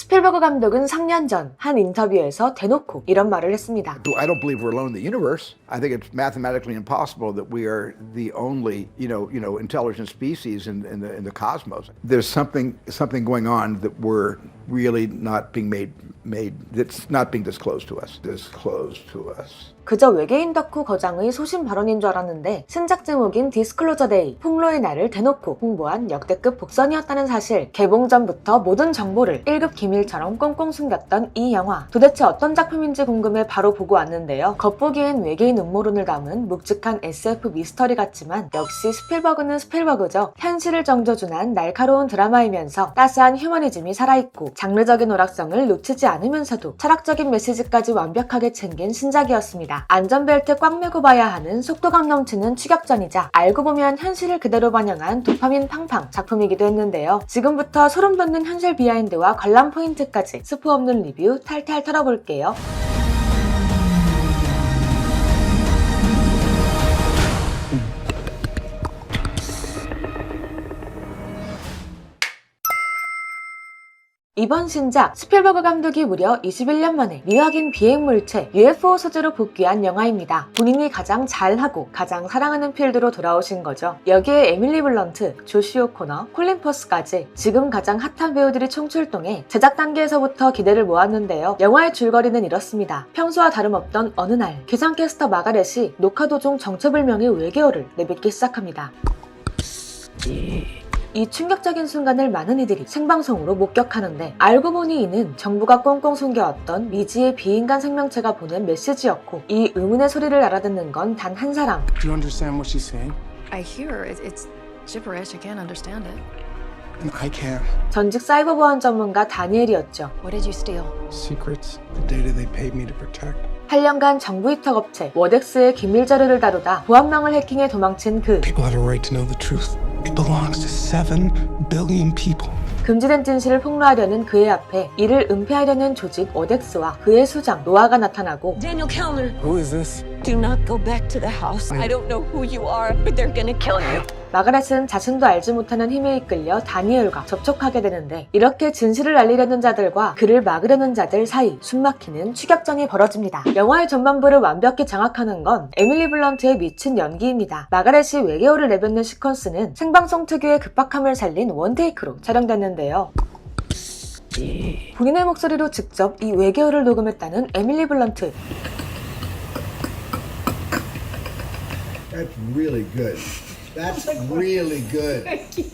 스필버그 감독은 3년 전 한 인터뷰에서 대놓고 이런 말을 했습니다. I don't believe we're alone in the universe. I think it's mathematically impossible that we are the only, intelligent species in the cosmos. There's something going on that we're really not being made that's not being disclosed to us. 그저 외계인 덕후 거장의 소신 발언인 줄 알았는데 신작 제목인 디스클로저 데이, 폭로의 날을 대놓고 홍보한 역대급 복선이었다는 사실. 개봉 전부터 모든 정보를 1급 기밀처럼 꽁꽁 숨겼던 이 영화. 도대체 어떤 작품인지 궁금해 바로 보고 왔는데요. 겉보기엔 외계인 음모론을 담은 묵직한 SF 미스터리 같지만 역시 스필버그는 스필버그죠. 현실을 정조준한 날카로운 드라마이면서 따스한 휴머니즘이 살아있고 장르적인 오락성을 놓치지 않으면서도 철학적인 메시지까지 완벽하게 챙긴 신작이었습니다. 안전벨트 꽉 매고 봐야 하는 속도감 넘치는 추격전이자 알고 보면 현실을 그대로 반영한 도파민 팡팡 작품이기도 했는데요. 지금부터 소름 돋는 현실 비하인드와 관람 포인트까지 스포 없는 리뷰 탈탈 털어볼게요. 이번 신작, 스필버그 감독이 무려 21년 만에 미확인 비행물체 UFO 소재로 복귀한 영화입니다. 본인이 가장 잘하고 가장 사랑하는 필드로 돌아오신 거죠. 여기에 에밀리 블런트, 조시 오코너, 콜린 퍼스까지 지금 가장 핫한 배우들이 총출동해 제작 단계에서부터 기대를 모았는데요. 영화의 줄거리는 이렇습니다. 평소와 다름없던 어느 날, 기상캐스터 마가렛이 녹화 도중 정체불명의 외계어를 내뱉기 시작합니다. 이 충격적인 순간을 많은 이들이 생방송으로 목격하는데 알고 보니 이는 정부가 꽁꽁 숨겨왔던 미지의 비인간 생명체가 보낸 메시지였고 이 의문의 소리를 알아듣는 건 단 한 사람. Do you understand what she's saying? I hear it's gibberish. I can't understand it. And I can. 전직 사이버 보안 전문가 다니엘이었죠. What did you steal? Secrets, the data they paid me to protect. 8년간 정부 위탁 업체 워덱스의 기밀 자료를 다루다 보안망을 해킹해 도망친 그 People have a right to know the truth. It belongs to 7 billion people. 금지된 진실을 폭로하려는 그의 앞에 이를 은폐하려는 조직 워덱스와 그의 수장 노아가 나타나고 Daniel Kellner, Who is this? do not go back to the house. I don't know who you are, but they're gonna kill you. 마가렛은 자신도 알지 못하는 힘에 이끌려 다니엘과 접촉하게 되는데 이렇게 진실을 알리려는 자들과 그를 막으려는 자들 사이 숨막히는 추격전이 벌어집니다. 영화의 전반부를 완벽히 장악하는 건 에밀리 블런트의 미친 연기입니다. 마가렛이 외계어를 내뱉는 시퀀스는 생방송 특유의 급박함을 살린 원테이크로 촬영됐는데요. 본인의 목소리로 직접 이 외계어를 녹음했다는 에밀리 블런트. That's really good. That's really good.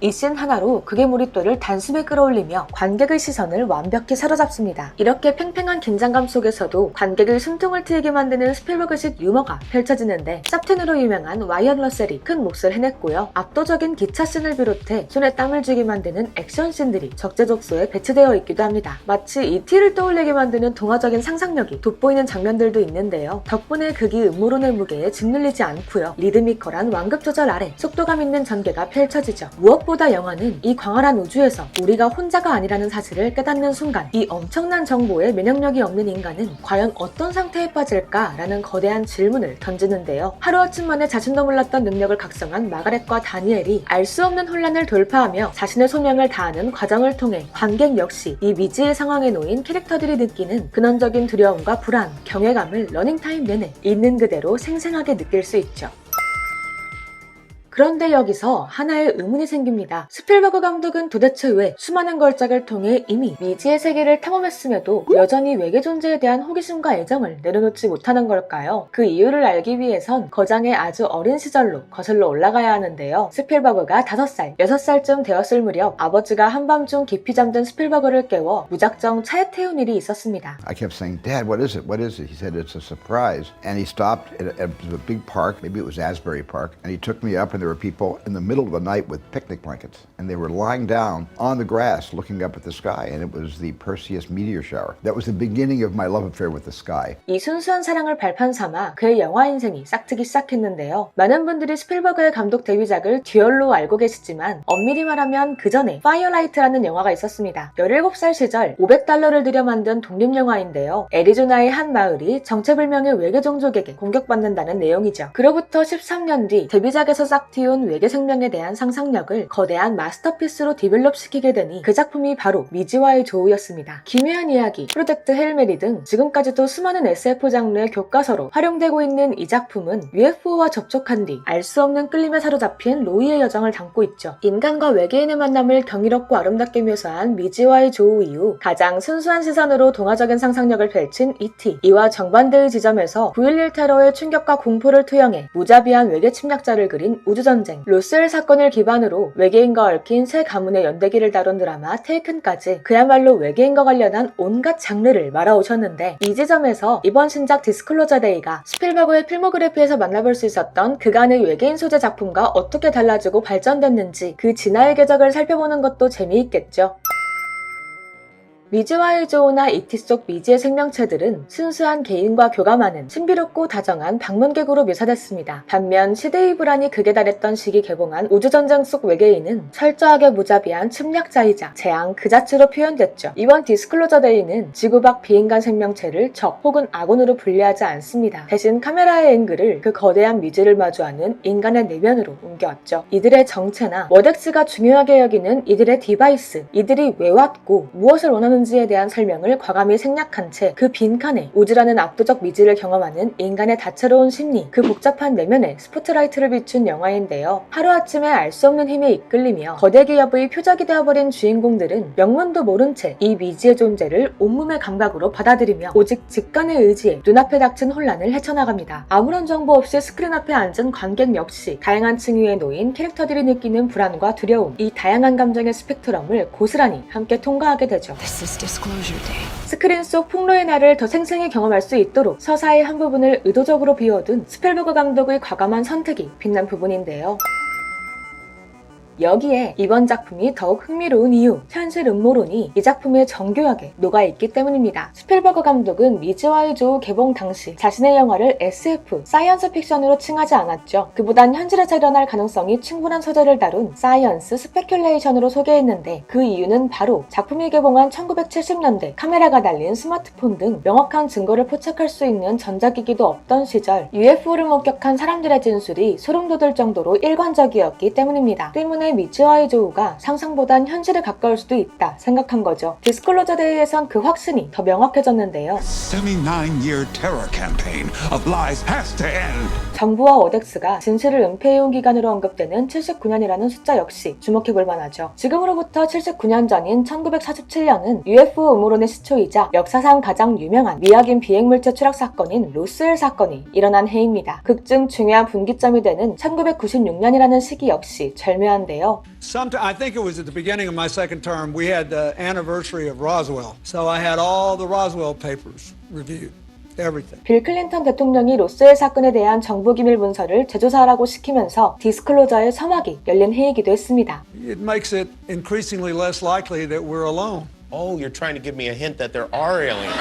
이 씬 하나로 극의 몰입도를 단숨에 끌어올리며 관객의 시선을 완벽히 사로잡습니다. 이렇게 팽팽한 긴장감 속에서도 관객의 숨통을 트이게 만드는 스필버그식 유머가 펼쳐지는데 쌉텐으로 유명한 와이언 러셀이 큰 몫을 해냈고요. 압도적인 기차 씬을 비롯해 손에 땀을 쥐게 만드는 액션 씬들이 적재적소에 배치되어 있기도 합니다. 마치 E.T.를 떠올리게 만드는 동화적인 상상력이 돋보이는 장면들도 있는데요. 덕분에 극이 음모론의 무게에 짓눌리지 않고요. 리드미컬한 완급 조절 아래 속도감 있는 전개가 펼쳐지죠. 무엇보다 영화는 이 광활한 우주에서 우리가 혼자가 아니라는 사실을 깨닫는 순간 이 엄청난 정보에 면역력이 없는 인간은 과연 어떤 상태에 빠질까라는 거대한 질문을 던지는데요. 하루아침 만에 자신도 몰랐던 능력을 각성한 마가렛과 다니엘이 알 수 없는 혼란을 돌파하며 자신의 소명을 다하는 과정을 통해 관객 역시 이 미지의 상황에 놓인 캐릭터들이 느끼는 근원적인 두려움과 불안, 경외감을 러닝타임 내내 있는 그대로 생생하게 느낄 수 있죠. 그런데 여기서 하나의 의문이 생깁니다. 스필버그 감독은 도대체 왜 수많은 걸작을 통해 이미 미지의 세계를 탐험했음에도 여전히 외계 존재에 대한 호기심과 애정을 내려놓지 못하는 걸까요? 그 이유를 알기 위해선 거장의 아주 어린 시절로 거슬러 올라가야 하는데요. 스필버그가 5살, 6살쯤 되었을 무렵 아버지가 한밤중 깊이 잠든 스필버그를 깨워 무작정 차에 태운 일이 있었습니다. I kept saying, Dad, what is it? What is it? He said, it's a surprise. And he stopped at a big park, maybe it was Asbury Park, and he took me up and there were people in the middle of the night with picnic blankets, and they were lying down on the grass looking up at the sky, and it was the Perseus meteor shower. That was the beginning of my love affair with the sky. 이 순수한 사랑을 발판 삼아 그의 영화 인생이 싹트기 시작했는데요. 많은 분들이 스필버그의 감독 데뷔작을 듀얼로 알고 계시지만 엄밀히 말하면 그 전에 파이어라이트라는 영화가 있었습니다. 17살 시절 $500를 들여 만든 독립영화인데요. 애리조나의 한 마을이 정체불명의 외계 종족에게 공격받는다는 내용이죠. 그로부터 13년 뒤 데뷔작에서 싹 띄운 외계 생명에 대한 상상력을 거대한 마스터피스로 디벨롭시키게 되니 그 작품이 바로 미지와의 조우였습니다. 기묘한 이야기, 프로젝트 헤일메리 등 지금까지도 수많은 SF 장르의 교과서로 활용되고 있는 이 작품은 UFO와 접촉한 뒤 알 수 없는 끌림에 사로잡힌 로이의 여정을 담고 있죠. 인간과 외계인의 만남을 경이롭고 아름답게 묘사한 미지와의 조우 이후 가장 순수한 시선으로 동화적인 상상력을 펼친 E.T. 이와 정반대의 지점에서 9.11 테러의 충격과 공포를 투영해 무자비한 외계 침략자를 그린 우주전쟁, 로스웰 사건을 기반으로 외계인과 얽힌 새 가문의 연대기를 다룬 드라마 테이큰까지 그야말로 외계인과 관련한 온갖 장르를 말아오셨는데, 이 지점에서 이번 신작 디스클로저 데이가 스필버그의 필모그래피에서 만나볼 수 있었던 그간의 외계인 소재 작품과 어떻게 달라지고 발전됐는지 그 진화의 궤적을 살펴보는 것도 재미있겠죠. 미지와의 조우나 E.T. 속 미지의 생명체들은 순수한 개인과 교감하는 신비롭고 다정한 방문객으로 묘사됐습니다. 반면 시대의 불안이 극에 달했던 시기 개봉한 우주전쟁 속 외계인은 철저하게 무자비한 침략자이자 재앙 그 자체로 표현됐죠. 이번 디스클로저 데이는 지구 밖 비인간 생명체를 적 혹은 아군으로 분리하지 않습니다. 대신 카메라의 앵글을 그 거대한 미지를 마주하는 인간의 내면으로 옮겨왔죠. 이들의 정체나 워덱스가 중요하게 여기는 이들의 디바이스, 이들이 왜 왔고 무엇을 원하는 지에 대한 설명을 과감히 생략한 채 그 빈칸에 우주라는 압도적 미지를 경험하는 인간의 다채로운 심리, 그 복잡한 내면에 스포트라이트를 비춘 영화인데요. 하루아침에 알 수 없는 힘에 이끌리며 거대 기업의 표적이 되어버린 주인공들은 명문도 모른 채 이 미지의 존재를 온몸의 감각으로 받아들이며 오직 직관의 의지에 눈앞에 닥친 혼란을 헤쳐나갑니다. 아무런 정보 없이 스크린 앞에 앉은 관객 역시 다양한 층위에 놓인 캐릭터들이 느끼는 불안과 두려움, 이 다양한 감정의 스펙트럼을 고스란히 함께 통과하게 되죠. Disclosure Day. 스크린 속 폭로의 날을 더 생생히 경험할 수 있도록 서사의 한 부분을 의도적으로 비워둔 스필버그 감독의 과감한 선택이 빛난 부분인데요. 여기에 이번 작품이 더욱 흥미로운 이유, 현실 음모론이 이 작품에 정교하게 녹아있기 때문입니다. 스필버그 감독은 미지와의 조우 개봉 당시 자신의 영화를 SF, 사이언스 픽션으로 칭하지 않았죠. 그보단 현실에서 일어날 가능성이 충분한 소재를 다룬 사이언스 스페큘레이션으로 소개했는데, 그 이유는 바로 작품이 개봉한 1970년대 카메라가 달린 스마트폰 등 명확한 증거를 포착할 수 있는 전자기기도 없던 시절 UFO를 목격한 사람들의 진술이 소름 돋을 정도로 일관적이었기 때문입니다. 때문에 미지와의 조우가 상상보단 현실에 가까울 수도 있다 생각한 거죠. 디스클로저 데이에선 그 확신이 더 명확해졌는데요. 79-year terror campaign of lies has to end. 정부와 워덱스가 진실을 은폐해온 기간으로 언급되는 79년이라는 숫자 역시 주목해볼 만하죠. 지금으로부터 79년 전인 1947년은 UFO 음모론의 시초이자 역사상 가장 유명한 미확인 비행물체 추락 사건인 로스웰 사건이 일어난 해입니다. 극중 중요한 분기점이 되는 1996년이라는 시기 역시 절묘한데요. I think it was at the beginning of my second term, we had the anniversary of Roswell. So I had all the Roswell papers reviewed. Everything. 빌 클린턴 대통령이 로스웰 사건에 대한 정부 기밀 문서를 재조사하라고 시키면서 디스클로저의 서막이 열린 해이기도 했습니다. It makes it increasingly less likely that we're alone. Oh, you're trying to give me a hint that there are aliens.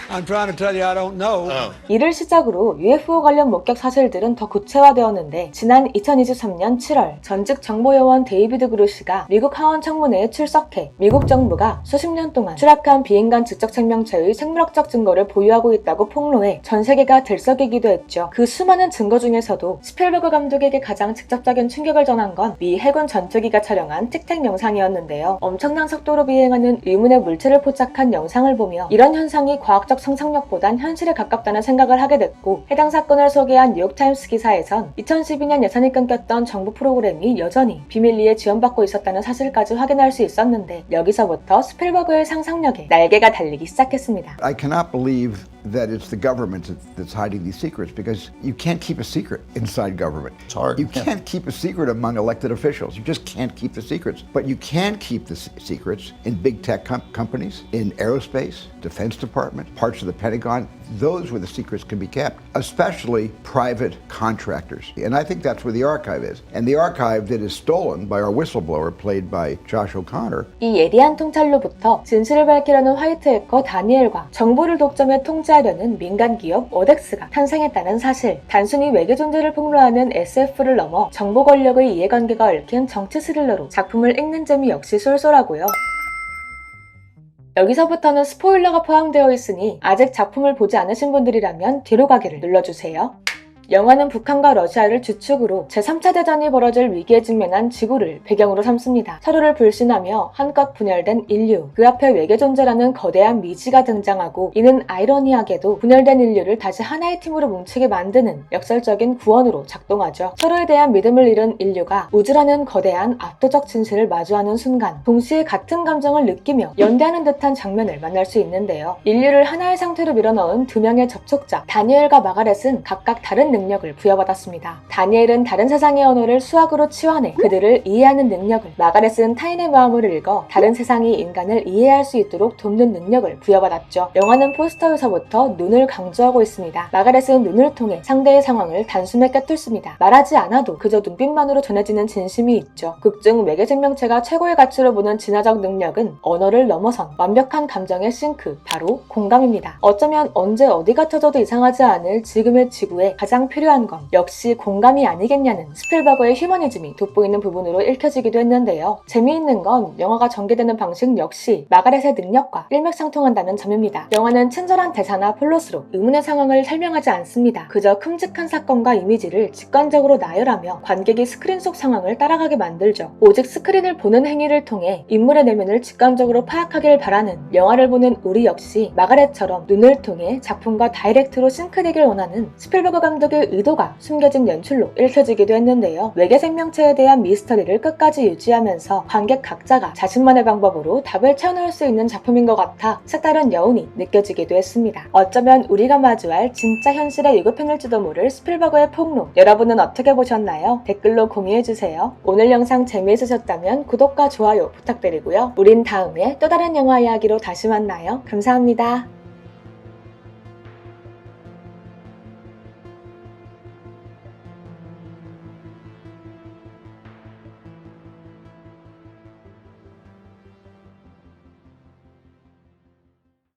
I'm trying to tell you I don't know. 이를 시작으로 UFO 관련 목격 사실들은 더 구체화되었는데, 지난 2023년 7월 전직 정보요원 데이비드 그루시가 미국 하원 청문회에 출석해 미국 정부가 수십 년 동안 추락한 비인간 지적 생명체의 생물학적 증거를 보유하고 있다고 폭로해 전 세계가 들썩이기도 했죠. 그 수많은 증거 중에서도 스필버그 감독에게 가장 직접적인 충격을 전한 건 미 해군 전투기가 촬영한 틱택 영상이었는데요. 엄청난 속도로 비행하는 의문의 물체를 포착한 영상을 보며 이런 현상이 과학적 상상력보단 현실에 가깝다는 생각을 하게 됐고, 해당 사건을 소개한 뉴욕타임스 기사에선 2012년 예산이 끊겼던 정부 프로그램이 여전히 비밀리에 지원받고 있었다는 사실까지 확인할 수 있었는데, 여기서부터 스필버그의 상상력에 날개가 달리기 시작했습니다. I cannot believe that it's the government that's hiding these secrets, because you can't keep a secret inside government. It's hard. You can't keep a secret among elected officials. You just can't keep the secrets. But you can keep the secrets in big tech companies, in aerospace, Defense Department, parts of the Pentagon. Those where the secrets can be kept, especially private contractors. And I think that's where the archive is. And the archive that is stolen by our whistleblower, played by Josh O'Connor. 이 예리한 통찰로부터 진실을 밝히려는 화이트 해커 다니엘과 정보를 독점해 통제하려는 민간 기업 워덱스가 탄생했다는 사실, 단순히 외계 존재를 폭로하는 SF를 넘어 정보 권력의 이해관계가 얽힌 정치 스릴러로 작품을 읽는 재미 역시 쏠쏠하고요. 여기서부터는 스포일러가 포함되어 있으니 아직 작품을 보지 않으신 분들이라면 뒤로 가기를 눌러주세요. 영화는 북한과 러시아를 주축으로 제3차 대전이 벌어질 위기에 직면한 지구를 배경으로 삼습니다. 서로를 불신하며 한껏 분열된 인류, 그 앞에 외계 존재라는 거대한 미지가 등장하고 이는 아이러니하게도 분열된 인류를 다시 하나의 팀으로 뭉치게 만드는 역설적인 구원으로 작동하죠. 서로에 대한 믿음을 잃은 인류가 우주라는 거대한 압도적 진실을 마주하는 순간 동시에 같은 감정을 느끼며 연대하는 듯한 장면을 만날 수 있는데요. 인류를 하나의 상태로 밀어넣은 두 명의 접촉자 다니엘과 마가렛은 각각 다른 능력을 부여받았습니다. 다니엘은 다른 세상의 언어를 수학으로 치환해 그들을 이해하는 능력을, 마가렛은 타인의 마음을 읽어 다른 세상이 인간을 이해할 수 있도록 돕는 능력을 부여받았죠. 영화는 포스터에서부터 눈을 강조하고 있습니다. 마가렛은 눈을 통해 상대의 상황을 단숨에 꿰뚫습니다. 말하지 않아도 그저 눈빛만으로 전해지는 진심이 있죠. 극중 외계 생명체가 최고의 가치로 보는 진화적 능력은 언어를 넘어선 완벽한 감정의 싱크, 바로 공감입니다. 어쩌면 언제 어디가 터져도 이상하지 않을 지금의 지구에 가장 필요한 건 역시 공감이 아니겠냐는 스필버그의 휴머니즘이 돋보이는 부분으로 읽혀지기도 했는데요. 재미있는 건 영화가 전개되는 방식 역시 마가렛의 능력과 일맥상통한다는 점입니다. 영화는 친절한 대사나 플롯으로 의문의 상황을 설명하지 않습니다. 그저 큼직한 사건과 이미지를 직관적으로 나열하며 관객이 스크린 속 상황을 따라가게 만들죠. 오직 스크린을 보는 행위를 통해 인물의 내면을 직관적으로 파악하길 바라는 영화를 보는 우리 역시 마가렛처럼 눈을 통해 작품과 다이렉트로 싱크되길 원하는 스필버그 감독의 의도가 숨겨진 연출로 읽혀지기도 했는데요. 외계 생명체에 대한 미스터리를 끝까지 유지하면서 관객 각자가 자신만의 방법으로 답을 채워넣을 수 있는 작품인 것 같아 색다른 여운이 느껴지기도 했습니다. 어쩌면 우리가 마주할 진짜 현실의 예고편일지도 모를 스필버그의 폭로, 여러분은 어떻게 보셨나요? 댓글로 공유해주세요. 오늘 영상 재미있으셨다면 구독과 좋아요 부탁드리고요. 우린 다음에 또 다른 영화 이야기로 다시 만나요. 감사합니다.